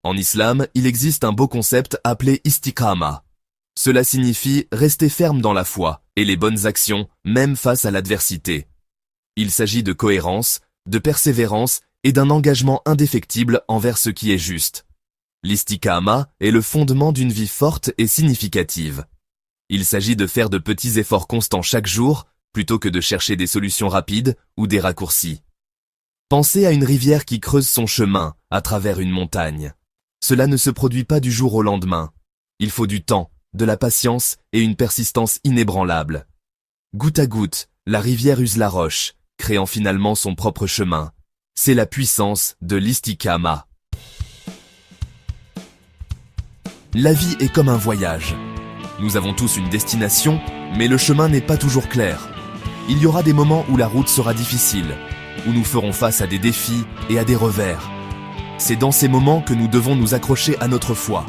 En islam, il existe un beau concept appelé istiqama. Cela signifie rester ferme dans la foi et les bonnes actions, même face à l'adversité. Il s'agit de cohérence, de persévérance et d'un engagement indéfectible envers ce qui est juste. L'istiqama est le fondement d'une vie forte et significative. Il s'agit de faire de petits efforts constants chaque jour, plutôt que de chercher des solutions rapides ou des raccourcis. Pensez à une rivière qui creuse son chemin à travers une montagne. Cela ne se produit pas du jour au lendemain. Il faut du temps, de la patience et une persistance inébranlable. Goutte à goutte, la rivière use la roche, créant finalement son propre chemin. C'est la puissance de l'istiqama. La vie est comme un voyage. Nous avons tous une destination, mais le chemin n'est pas toujours clair. Il y aura des moments où la route sera difficile, où nous ferons face à des défis et à des revers. C'est dans ces moments que nous devons nous accrocher à notre foi,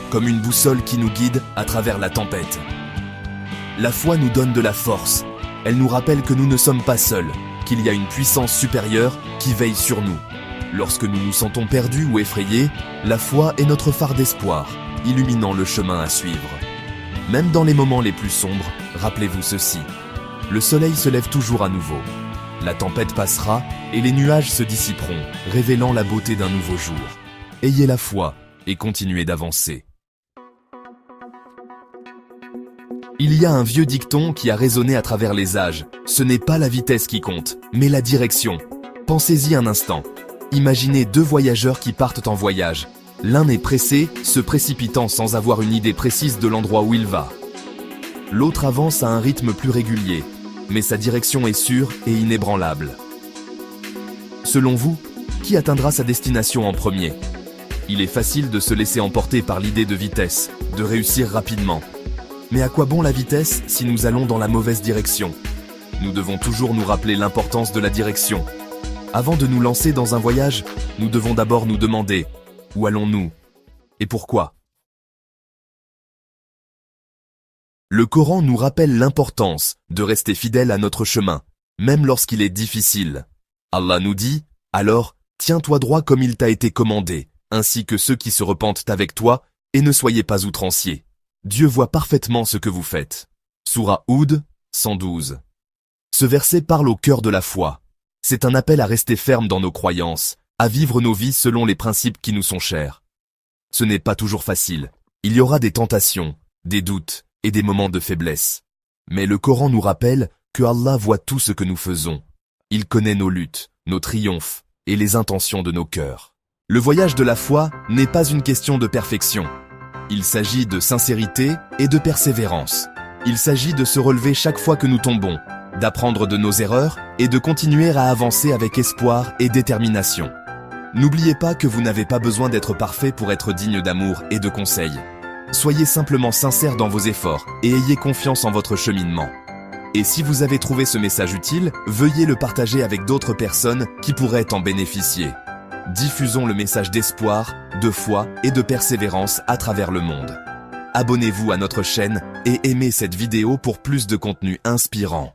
comme une boussole qui nous guide à travers la tempête. La foi nous donne de la force. Elle nous rappelle que nous ne sommes pas seuls, qu'il y a une puissance supérieure qui veille sur nous. Lorsque nous nous sentons perdus ou effrayés, la foi est notre phare d'espoir, illuminant le chemin à suivre. Même dans les moments les plus sombres, rappelez-vous ceci. Le soleil se lève toujours à nouveau. La tempête passera et les nuages se dissiperont, révélant la beauté d'un nouveau jour. Ayez la foi et continuez d'avancer. Il y a un vieux dicton qui a résonné à travers les âges. Ce n'est pas la vitesse qui compte, mais la direction. Pensez-y un instant. Imaginez deux voyageurs qui partent en voyage. L'un est pressé, se précipitant sans avoir une idée précise de l'endroit où il va. L'autre avance à un rythme plus régulier, mais sa direction est sûre et inébranlable. Selon vous, qui atteindra sa destination en premier? Il est facile de se laisser emporter par l'idée de vitesse, de réussir rapidement. Mais à quoi bon la vitesse si nous allons dans la mauvaise direction? Nous devons toujours nous rappeler l'importance de la direction. Avant de nous lancer dans un voyage, nous devons d'abord nous demander « Où allons-nous ? Et pourquoi ?» Le Coran nous rappelle l'importance de rester fidèle à notre chemin, même lorsqu'il est difficile. Allah nous dit « Alors, tiens-toi droit comme il t'a été commandé, ainsi que ceux qui se repentent avec toi, et ne soyez pas outranciers. Dieu voit parfaitement ce que vous faites. » Sourate Hud, 112. Ce verset parle au cœur de la foi. C'est un appel à rester ferme dans nos croyances, à vivre nos vies selon les principes qui nous sont chers. Ce n'est pas toujours facile. Il y aura des tentations, des doutes et des moments de faiblesse. Mais le Coran nous rappelle que Allah voit tout ce que nous faisons. Il connaît nos luttes, nos triomphes et les intentions de nos cœurs. Le voyage de la foi n'est pas une question de perfection. Il s'agit de sincérité et de persévérance. Il s'agit de se relever chaque fois que nous tombons, d'apprendre de nos erreurs et de continuer à avancer avec espoir et détermination. N'oubliez pas que vous n'avez pas besoin d'être parfait pour être digne d'amour et de conseils. Soyez simplement sincère dans vos efforts et ayez confiance en votre cheminement. Et si vous avez trouvé ce message utile, veuillez le partager avec d'autres personnes qui pourraient en bénéficier. Diffusons le message d'espoir, de foi et de persévérance à travers le monde. Abonnez-vous à notre chaîne et aimez cette vidéo pour plus de contenu inspirant.